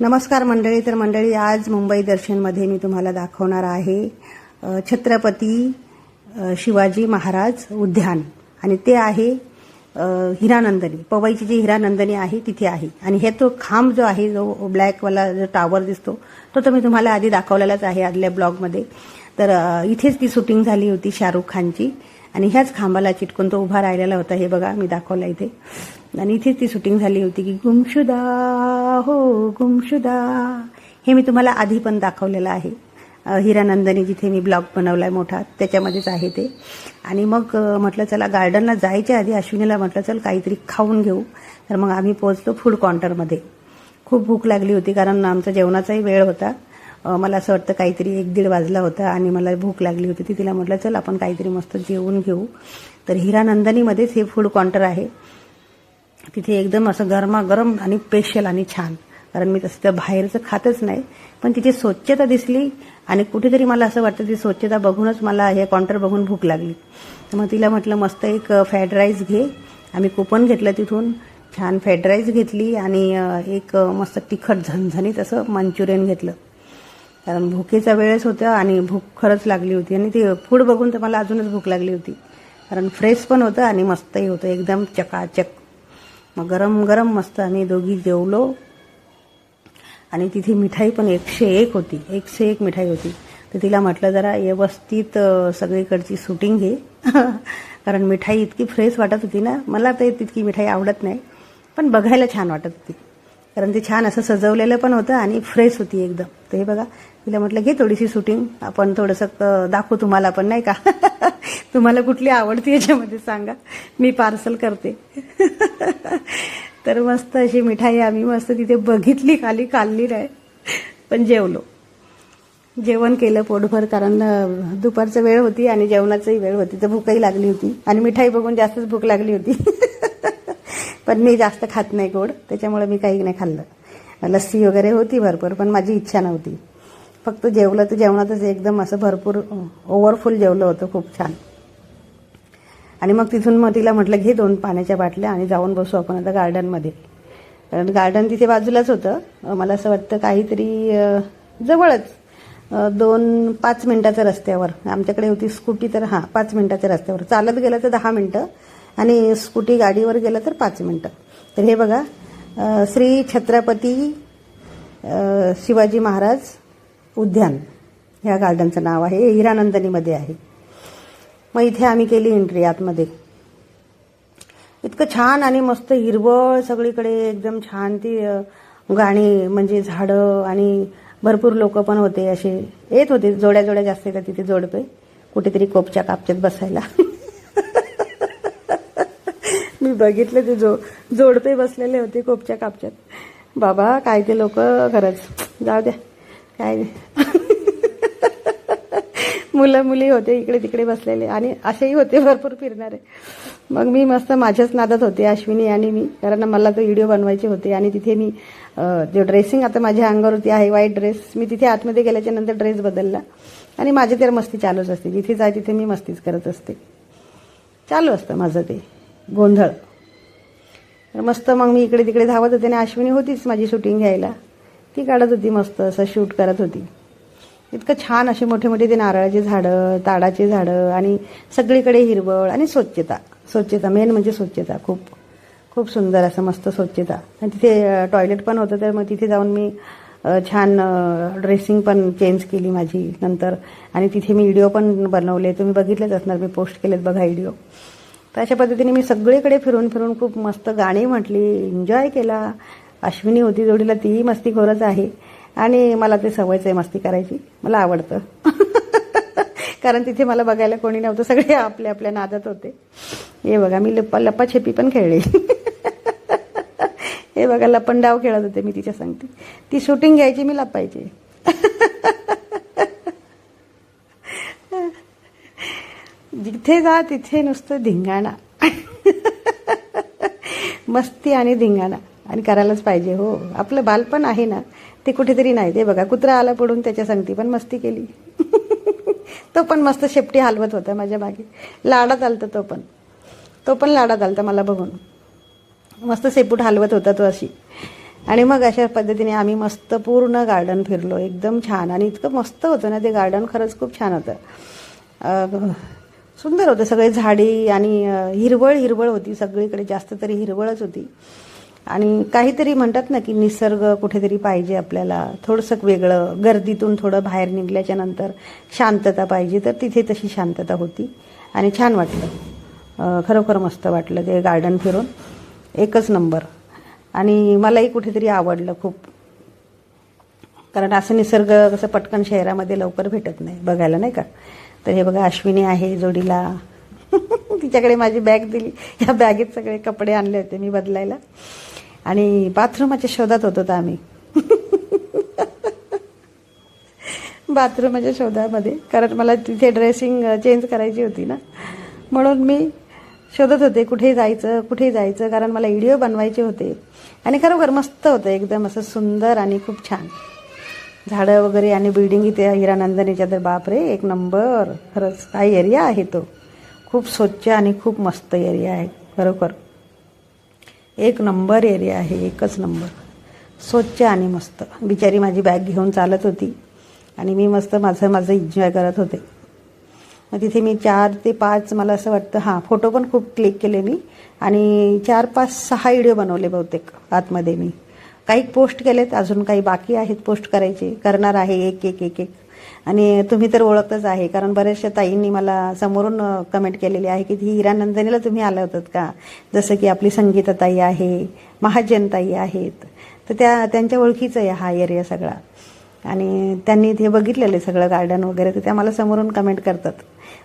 नमस्कार मंडळी. तर मंडळी, आज मुंबई दर्शनमध्ये मी तुम्हाला दाखवणार आहे छत्रपती शिवाजी महाराज उद्यान. आणि ते आहे हिरानंदनी. पवईची जी हिरानंदनी आहे तिथे आहे. आणि हे तो खांब जो आहे, जो ब्लॅकवाला जो टावर दिसतो, तो मी तुम्हाला आधी दाखवलेलाच आहे आदल्या ब्लॉगमध्ये. तर इथेच ती शूटिंग झाली होती शाहरुख खानची. आणि ह्याच खांबाला चिटकून तो उभा राहिलेला होता. हे बघा, मी दाखवला इथे. आणि इथेच ती शूटिंग झाली होती की गुमशुदा हो गुमशुदा. हे मी तुम्हाला आधी पण दाखवलेलं आहे. हिरानंदनी जिथे मी ब्लॉग बनवलाय मोठा, त्याच्यामध्येच आहे ते. आणि मग म्हटलं चला गार्डनला जायच्या आधी अश्विनीला म्हटलं चल काहीतरी खाऊन घेऊ. तर मग आम्ही पोहोचलो फूड काउंटरमध्ये. खूप भूक लागली होती कारण आमचा जेवणाचाही वेळ होता. मला असं वाटतं काहीतरी 1-1:30 वाजला होता आणि मला भूक लागली होती. ती तिला म्हटलं चल आपण काहीतरी मस्त जेवून घेऊ. तर हिरानंदनीमध्येच हे फूड काउंटर आहे. तिथे एकदम असं गरमागरम आणि स्पेशल आणि छान. कारण मी तसं बाहेरचं खातच नाही, पण तिथे स्वच्छता दिसली आणि कुठेतरी मला असं वाटतं ती स्वच्छता बघूनच मला हे काउंटर बघून भूक लागली. तर मग तिला म्हटलं मस्त एक फ्राईड राईस घे. आम्ही कुपन घेतलं तिथून. छान फ्राईड राईस घेतली आणि एक मस्त तिखट झणझणीत असं मंचुरियन घेतलं. कारण भुकेचा वेळच होता आणि भूक खरंच लागली होती. आणि ते फूड बघून तर मला अजूनच भूक लागली होती. कारण फ्रेश पण होतं आणि मस्तही होतं, एकदम चकाचक. मग गरम गरम मस्त आम्ही दोघी जेवलो. आणि तिथे मिठाई पण 101 होती, 101 मिठाई होती. तर तिला म्हटलं जरा व्यवस्थित सगळीकडची शूटिंग घे. कारण मिठाई इतकी फ्रेश वाटत होती ना. मला तर तितकी मिठाई आवडत नाही, पण बघायला छान वाटत होती. कारण ते छान असं सजवलेलं पण होतं आणि फ्रेश होती एकदम. तर हे बघा, तिला म्हटलं घे थोडीशी शूटिंग, आपण थोडंसं दाखवू तुम्हाला पण, नाही का. तुम्हाला कुठली आवडती याच्यामध्ये सांगा, मी पार्सल करते. तर मस्त अशी मिठाई आम्ही मस्त तिथे बघितली, खाल्ली नाही, पण जेवलो. जेवण केलं पोटभर. कारण दुपारचं वेळ होती आणि जेवणाचंही वेळ होती, तर भूकही लागली होती. आणि मिठाई बघून जास्तच भूक लागली होती. पण मी जास्त खात नाही गोड, त्याच्यामुळे मी काही नाही खाल्लं. लस्सी वगैरे होती भरपूर, पण माझी इच्छा नव्हती. फक्त जेवलं तर जेवणातच एकदम असं भरपूर ओव्हरफुल जेवलं होतं, खूप छान. आणि मग तिथून मग तिला म्हटलं घे 2 पाण्याच्या बाटल्या आणि जाऊन बसू आपण आता गार्डनमध्ये. कारण गार्डन तिथे बाजूलाच होतं. मला असं वाटतं काहीतरी जवळच 5 मिनिटाच्या रस्त्यावर. आमच्याकडे होती स्कूटी, तर 5 मिनिटाच्या रस्त्यावर. चालत गेलं तर 10 मिनिटं आणि स्कूटी गाडीवर गेलं तर 5 मिनिटं. तर हे बघा, श्री छत्रपती शिवाजी महाराज उद्यान ह्या गार्डनचं नाव आहे. हे हिरानंदनीमध्ये आहे. मग इथे आम्ही केली एंट्री आतमध्ये. इतकं छान आणि मस्त हिरवळ सगळीकडे, एकदम छान ती गाणी, म्हणजे झाडं. आणि भरपूर लोक पण होते, असे येत होते. जोड्या जास्त येतात तिथे, जोडपे कुठेतरी कोपच्या कापच्यात बसायला. मी बघितलं ते जोडपे बसलेले होते कोपच्या कापच्यात. बाबा काय ते लोक, खरंच जाऊ द्या काय. मुलं मुली होते इकडे तिकडे बसलेले आणि असेही होते भरपूर फिरणारे. मग मी मस्त माझ्याच नादात होते, अश्विनी आणि मी. कारण मला तो व्हिडिओ बनवायचे होते. आणि तिथे मी जो ड्रेसिंग आता माझ्या अंगावरती आहे, व्हाईट ड्रेस, मी तिथे आतमध्ये गेल्याच्या नंतर ड्रेस बदलला. आणि माझी तर मस्ती चालूच असते. जिथे जाय तिथे मी मस्तीच करत असते. चालू असतं माझं ते गोंधळ. तर मस्त मग मी इकडे तिकडे धावत होते. आणि अश्विनी होतीच माझी शूटिंग घ्यायला. ती काढत होती, मस्त असं शूट करत होती. इतकं छान असे मोठे मोठे ते नारळाची झाडं, ताडाची झाडं आणि सगळीकडे हिरवळ आणि स्वच्छता मेन म्हणजे स्वच्छता. खूप खूप सुंदर असं मस्त स्वच्छता. आणि तिथे टॉयलेट पण होतं. तर मग तिथे जाऊन मी छान ड्रेसिंग पण चेंज केली माझी नंतर. आणि तिथे मी व्हिडिओ पण बनवले, तुम्ही बघितलेच असणार, मी पोस्ट केलेत बघा व्हिडिओ. तर अशा पद्धतीने मी सगळीकडे फिरून फिरून खूप मस्त गाणी म्हटली, एन्जॉय केला. अश्विनी होती जोडीला, तीही मस्तीखोरच आहे. आणि मला ते सवयच आहे मस्ती करायची, मला आवडतं. कारण तिथे मला बघायला कोणी नव्हतं, सगळे आपल्या आपल्या नादात होते. हे बघा, मी लपाछपी पण खेळली. हे बघा, लपंडाव खेळत होते मी तिच्या संगती. ती शूटिंग घ्यायची, मी लपायची. जिथे जा तिथे नुसतं धिंगाणा. मस्ती आणि धिंगाणा. आणि करायलाच पाहिजे हो. आपलं बालपण आहे ना, ते कुठेतरी नाही. ते बघा, कुत्रा आला पडून त्याच्या संगती पण मस्ती केली. तो पण मस्त शेपटी हलवत होता माझ्या मागे. लाडात आलता तो पण लाडात आलता मला बघून. मस्त शेपूट हलवत होता तो अशी. आणि मग अशा पद्धतीने आम्ही मस्त पूर्ण गार्डन फिरलो, एकदम छान. आणि इतकं मस्त होतं ना ते गार्डन, खरंच खूप छान होतं. सुंदर होतं, सगळे झाडी आणि हिरवळ हिरवळ होती सगळीकडे, जास्त तरी हिरवळच होती. आणि काहीतरी म्हणतात ना की निसर्ग कुठेतरी पाहिजे आपल्याला, थोडंसं वेगळं, गर्दीतून थोडं बाहेर निघल्याच्या नंतर शांतता पाहिजे, तर तिथे तशी शांतता होती आणि छान वाटलं. खरोखर मस्त वाटलं ते गार्डन फिरून, एकच नंबर. आणि मलाही कुठेतरी आवडलं खूप, कारण असं निसर्ग कसं पटकन शहरामध्ये लवकर भेटत नाही बघायला, नाही का. तर हे बघा अश्विनी आहे जोडीला. तिच्याकडे माझी बॅग दिली, या बॅगेत सगळे कपडे आणले होते मी बदलायला. आणि बाथरूमाच्या शोधात होतो आम्ही. बाथरूमाच्या शोधामध्ये, कारण मला तिथे ड्रेसिंग चेंज करायची होती ना, म्हणून मी शोधत होते कुठे जायचं, कारण मला व्हिडिओ बनवायचे होते. आणि खरोखर मस्त होतं, एकदम असं सुंदर आणि खूप छान. झाडं वगैरे आणि बिल्डिंग इथे हिरानंदिनीच्या, तर बापरे एक नंबर. खरंच काय एरिया आहे तो, खूप स्वच्छ आणि खूप मस्त एरिया आहे. खरोखर एक नंबर एरिया आहे, एकच नंबर, स्वच्छ आणि मस्त. बिचारी माझी बॅग घेऊन चालत होती आणि मी मस्त माझं एन्जॉय करत होते. मग तिथे मी 4 ते 5 मला असं वाटतं फोटो पण खूप क्लिक केले मी. आणि 4, 5, 6 व्हिडिओ बनवले बहुतेक आतमध्ये मी. काही पोस्ट केलेत, अजून काही बाकी आहेत पोस्ट करायचे, करणार आहे एक. आणि तुम्ही तर ओळखतच आहे, कारण बऱ्याचशा ताईंनी मला समोरून कमेंट केलेली आहे की ती हिरानंदिनीला तुम्ही आला होतात का, जसं की आपली संगीता ताई आहे, महाजन ताई आहेत, तर त्यांच्या ओळखीचं आहे हा एरिया सगळा. आणि त्यांनी ते बघितलेलं सगळं गार्डन वगैरे, तर त्या मला समोरून कमेंट करतात.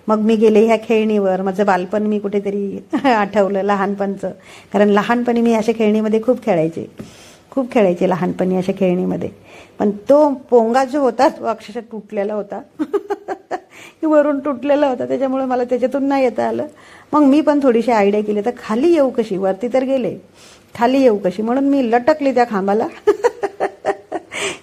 मग मी गेले ह्या खेळणीवर, माझं बालपण मी कुठेतरी आठवलं, लहानपणचं. कारण लहानपणी मी अशा खेळणीमध्ये खूप खेळायचे लहानपणी अशा खेळणीमध्ये. पण तो पोंगा जो होता तो अक्षरशः तुटलेला होता. वरून तुटलेला होता, त्याच्यामुळे मला त्याच्यातून नाही येता आलं. मग मी पण थोडीशी आयडिया केली, तर खाली येऊ कशी, वरती तर गेले, खाली येऊ कशी, म्हणून मी लटकली त्या खांबाला.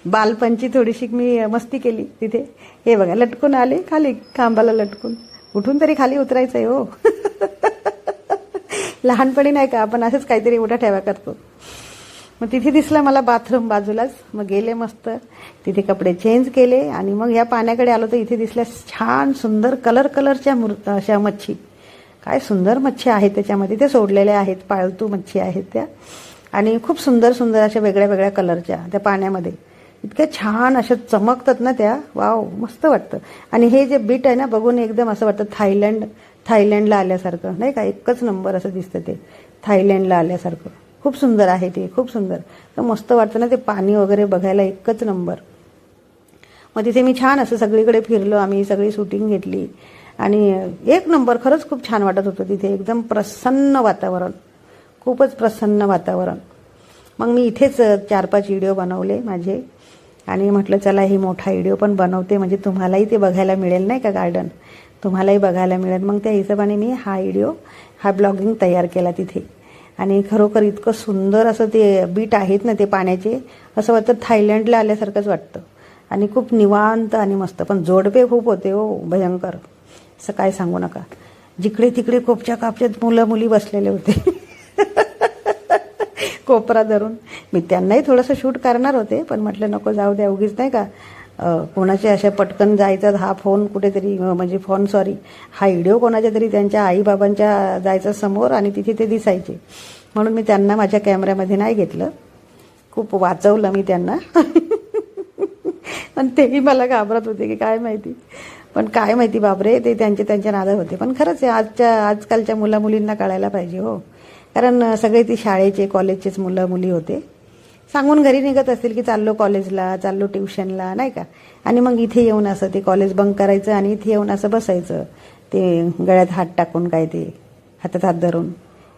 बालपणची थोडीशी मी मस्ती केली तिथे. हे बघा लटकून आले खाली, खांबाला लटकून. उठून तरी खाली उतरायचंय हो. लहानपणी नाही का आपण असंच काहीतरी उठा ठेवा करतो. मग तिथे दिसलं मला बाथरूम बाजूलाच. मग गेले मस्त तिथे, कपडे चेंज केले आणि मग ह्या पाण्याकडे आलो, तर इथे दिसल्या छान सुंदर कलरच्या अशा मच्छी. काय सुंदर मच्छी आहेत त्याच्यामध्ये, ते सोडलेल्या आहेत, पाळतू मच्छी आहेत त्या. आणि खूप सुंदर अशा वेगळ्या कलरच्या त्या पाण्यामध्ये, इतक्या छान अशा चमकतात ना त्या. वाव, मस्त वाटतं. आणि हे जे बीट आहे ना, बघून एकदम असं वाटतं थायलंडला आल्यासारखं, नाही का. एकच नंबर असं दिसतं ते, थायलंडला आल्यासारखं. खूप सुंदर आहे ते, खूप सुंदर. तर मस्त वाटतं ना ते पाणी वगैरे बघायला, एकच नंबर. मग तिथे मी छान असं सगळीकडे फिरलो आम्ही, सगळी शूटिंग घेतली आणि एक नंबर. खरंच खूप छान वाटत होतं तिथे, एकदम प्रसन्न वातावरण, खूपच प्रसन्न वातावरण. मग मी इथेच 4-5 व्हिडिओ बनवले माझे आणि म्हटलं चला ही मोठा व्हिडिओ पण बनवते, म्हणजे तुम्हालाही ते बघायला मिळेल, नाही का, गार्डन तुम्हालाही बघायला मिळेल. मग त्या हिशोबाने मी हा ब्लॉगिंग तयार केला तिथे. आणि खरोखर इतकं सुंदर असं ते बीट आहेत ना ते पाण्याचे, असं वाटतं थायलंडला आल्यासारखंच वाटतं. आणि खूप निवांत आणि मस्त. पण जोडपे खूप होते हो, भयंकर, असं काय सांगू नका. जिकडे तिकडे कोपच्या कापच्यात मुलं मुली बसलेले होते. कोपरा धरून. मी त्यांनाही थोडंसं शूट करणार होते, पण म्हटलं नको, जाऊ द्या, उगीच नाही का कोणाच्या अशा पटकन जायचा हा व्हिडिओ कोणाच्या तरी त्यांच्या आईबाबांच्या जायचा समोर आणि तिथे ते दिसायचे, म्हणून मी त्यांना माझ्या कॅमेऱ्यामध्ये नाही घेतलं. खूप वाचवलं मी त्यांना. पण तेही मला घाबरत होते की काय माहिती, पण काय माहिती बापरे, ते त्यांच्या नादात होते. पण खरंच आजकालच्या मुलींना कळायला पाहिजे हो, कारण सगळे ती शाळेचे कॉलेजचेच मुली होते. सांगून घरी निघत असतील की चाललो कॉलेजला, चाललो ट्युशनला, नाही का. आणि मग इथे येऊन असं ते कॉलेज बंक करायचं आणि इथे येऊन असं बसायचं, ते गळ्यात हात टाकून, काय ते हातात हात धरून,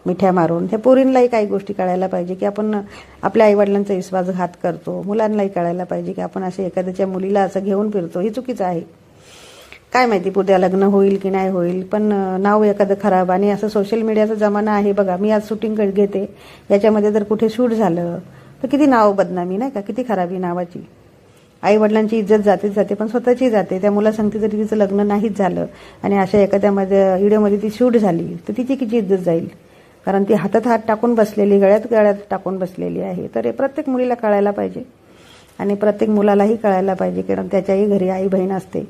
मिठ्या मारून. त्या पोरींलाही काही गोष्टी कळायला पाहिजे की आपण आपल्या आईवडिलांचा विश्वासघात करतो. मुलांनाही कळायला पाहिजे की आपण असे एखाद्याच्या मुलीला असं घेऊन फिरतो, हे चुकीचं आहे. काय माहिती उद्या लग्न होईल की नाही होईल, पण नाव एखादं खराब. आणि असं सोशल मीडियाचा जमाना आहे बघा. मी आज शूटिंग घेते, याच्यामध्ये जर कुठे शूट झालं तर किती नाव बदनामी, नाही का, किती खराबी नावाची. आईवडिलांची इज्जत जाते, पण स्वतःची जाते. त्या मुला सांगते जरी तिचं लग्न नाहीच झालं आणि अशा एखाद्या व्हिडिओमध्ये ती शूट झाली तर तिची किती इज्जत जाईल. कारण ती हातात हात टाकून बसलेली, गळ्यात टाकून बसलेली आहे. तर हे प्रत्येक मुलीला कळायला पाहिजे आणि प्रत्येक मुलालाही कळायला पाहिजे, कारण त्याच्याही घरी आई बहीण असते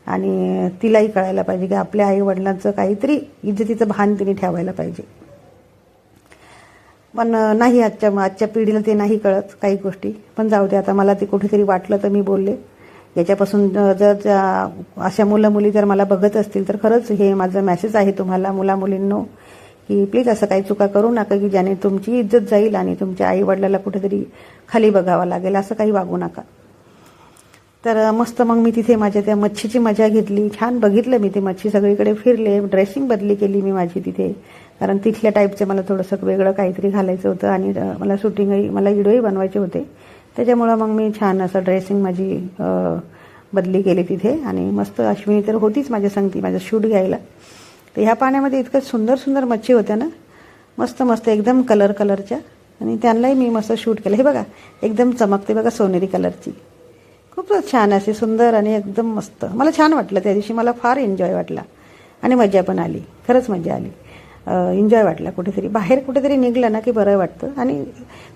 आणि तिलाही कळायला पाहिजे की आपल्या आई वडिलांचं काहीतरी इज्जतीचं भान तिने ठेवायला पाहिजे. पण नाही, आजच्या पिढीला ते नाही कळत काही गोष्टी. पण जाऊ दे, आता मला ते कुठेतरी वाटलं तर मी बोलले. याच्यापासून जर अशा मुली जर मला बघत असतील तर खरंच हे माझं मेसेज आहे तुम्हाला मुलींनो, की प्लीज असं काही चुका करू नका की ज्याने तुमची इज्जत जाईल आणि तुमच्या आई वडिलाला कुठेतरी खाली बघावं लागेल, असं काही वागू नका. तर मस्त मग मी तिथे माझ्या त्या मच्छीची मजा घेतली. छान बघितलं मी ते मच्छी, सगळीकडे फिरले, ड्रेसिंग बदली केली मी माझी तिथे, कारण तिथल्या टाईपचं मला थोडंसं वेगळं काहीतरी घालायचं होतं आणि मला शूटिंगही, मला व्हिडिओही बनवायचे होते. त्याच्यामुळं मग मी छान असं ड्रेसिंग माझी बदली केली तिथे. आणि मस्त अश्विनी तर होतीच माझ्या संगती माझं शूट घ्यायला. तर ह्या पाण्यामध्ये इतकं सुंदर सुंदर मच्छी होत्या ना, मस्त मस्त एकदम कलरच्या, आणि त्यांनाही मी मस्त शूट केलं. हे बघा एकदम चमकते बघा, सोनेरी कलरची, खूपच छान अशी सुंदर आणि एकदम मस्त. मला छान वाटलं त्या दिवशी, मला फार एन्जॉय वाटला आणि मजा पण आली, खरंच मजा आली, एन्जॉय वाटला. बाहेर कुठेतरी निघलं ना की बरं वाटतं आणि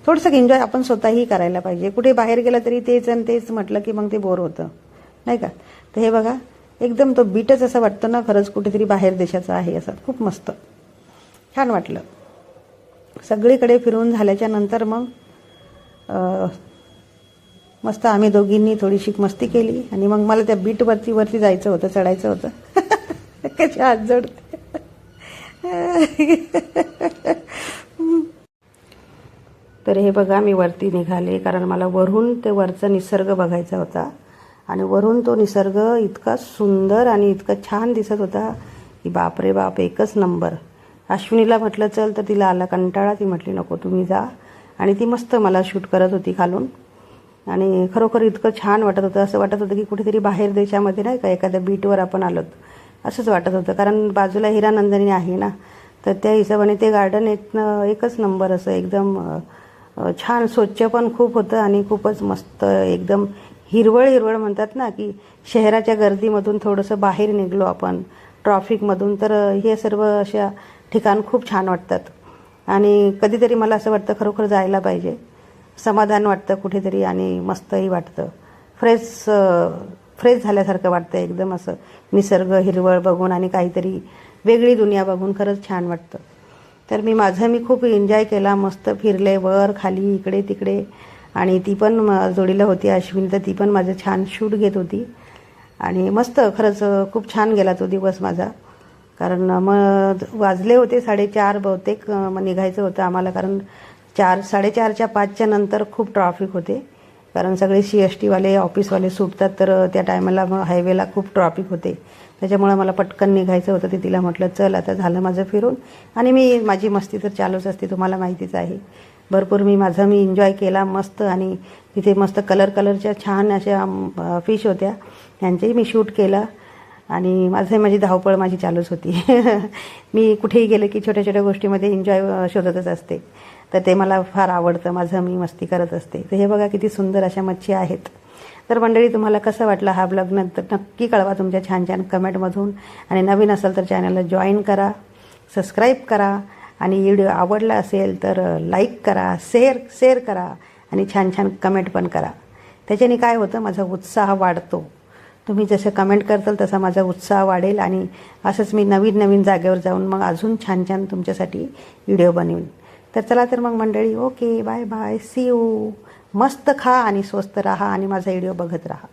थोडंसं एन्जॉय आपण स्वतःही करायला पाहिजे. कुठे बाहेर गेलं तरी तेच आणि तेच म्हटलं की मग ते बोर होतं, नाही का. तर हे बघा एकदम तो बीटच असं वाटतं ना, खरंच कुठेतरी बाहेर देशाचं आहे असं, खूप मस्त छान वाटलं. सगळीकडे फिरून झाल्याच्या नंतर मग मस्त आम्ही दोघींनी थोडीशी मस्ती केली आणि मग मला त्या बीटवरती जायचं होतं, चढायचं होतं. कशी हात जोडते. तर हे बघा मी वरती निघाले, कारण मला वरून ते वरचा निसर्ग बघायचा होता आणि वरून तो निसर्ग इतका सुंदर आणि इतका छान दिसत होता की बाप रे बाप, एकच नंबर. अश्विनीला म्हटलं चल, तर तिला आला कंटाळा, ती म्हटली नको तुम्ही जा, आणि ती मस्त मला शूट करत होती खालून. आणि खरोखर इतकं छान वाटत होतं, असं वाटत होतं की कुठेतरी बाहेर देशामध्ये नाही का एखाद्या बीटवर आपण आलोत असंच वाटत होतं. कारण बाजूला हिरानंदिनी आहे ना, तर त्या हिशोबाने ते गार्डन एकच नंबर असं एकदम छान, स्वच्छ पण खूप होतं आणि खूपच मस्त एकदम हिरवळ म्हणतात ना, की शहराच्या गर्दीमधून थोडंसं बाहेर निघलो आपण, ट्रॉफिकमधून, तर हे सर्व अशा ठिकाण खूप छान वाटतात. आणि कधीतरी मला असं वाटतं खरोखर जायला पाहिजे, समाधान वाटतं कुठेतरी आणि मस्तही वाटतं, फ्रेश झाल्यासारखं वाटतं एकदम असं निसर्ग हिरवळ बघून आणि काहीतरी वेगळी दुनिया बघून खरंच छान वाटतं. तर मी खूप एन्जॉय केला, मस्त फिरले वर खाली इकडे तिकडे. आणि ती पण जोडीला होती अश्विनी, तर ती पण माझं छान शूट घेत होती आणि मस्त खरंच खूप छान गेला तो दिवस माझा. कारण मग वाजले होते 4:30 बहुतेक, मग निघायचं होतं आम्हाला, कारण 4:30च्या 5च्या नंतर खूप ट्रॅफिक होते, कारण सगळे CSTवाले ऑफिसवाले सुटतात, तर त्या टायमाला मग हायवेला खूप ट्रॅफिक होते. त्याच्यामुळे मला पटकन निघायचं होतं. ते तिला म्हटलं चल आता झालं माझं फिरून, आणि माझी मस्ती तर चालूच असते, तुम्हाला माहितीच आहे. भरपूर मी एन्जॉय केला मस्त. आणि तिथे मस्त कलरच्या छान अशा फिश होत्या, त्यांचंही मी शूट केलं आणि माझी धावपळ चालूच होती. मी कुठेही गेले की छोट्या छोट्या गोष्टीमध्ये एन्जॉय शोधतच असते, तर ते मला फार आवडतं. मी मस्ती करत असते. तर हे बघा किती सुंदर अशा मच्छी आहेत. तर मंडळी, तुम्हाला कसं वाटलं हा ब्लॉग, नंतर नक्की कळवा तुमच्या छान छान कमेंटमधून. आणि नवीन असाल तर चॅनलला जॉईन करा, सबस्क्राईब करा, आणि व्हिडिओ आवडला असेल तर लाईक करा, शेअर करा आणि छान छान कमेंट पण करा. त्याच्याने काय होतं, माझा उत्साह वाढतो. तुम्ही जसं कमेंट करताल तसा माझा उत्साह वाढेल आणि असंच मी नवीन जागेवर जाऊन मग अजून छान छान तुमच्यासाठी व्हिडिओ बनवीन. तर चला तर मग मंडळी, okay, bye bye, see you. मस्त खा आणि स्वस्त राहा आणि माझा व्हिडिओ बघत राहा.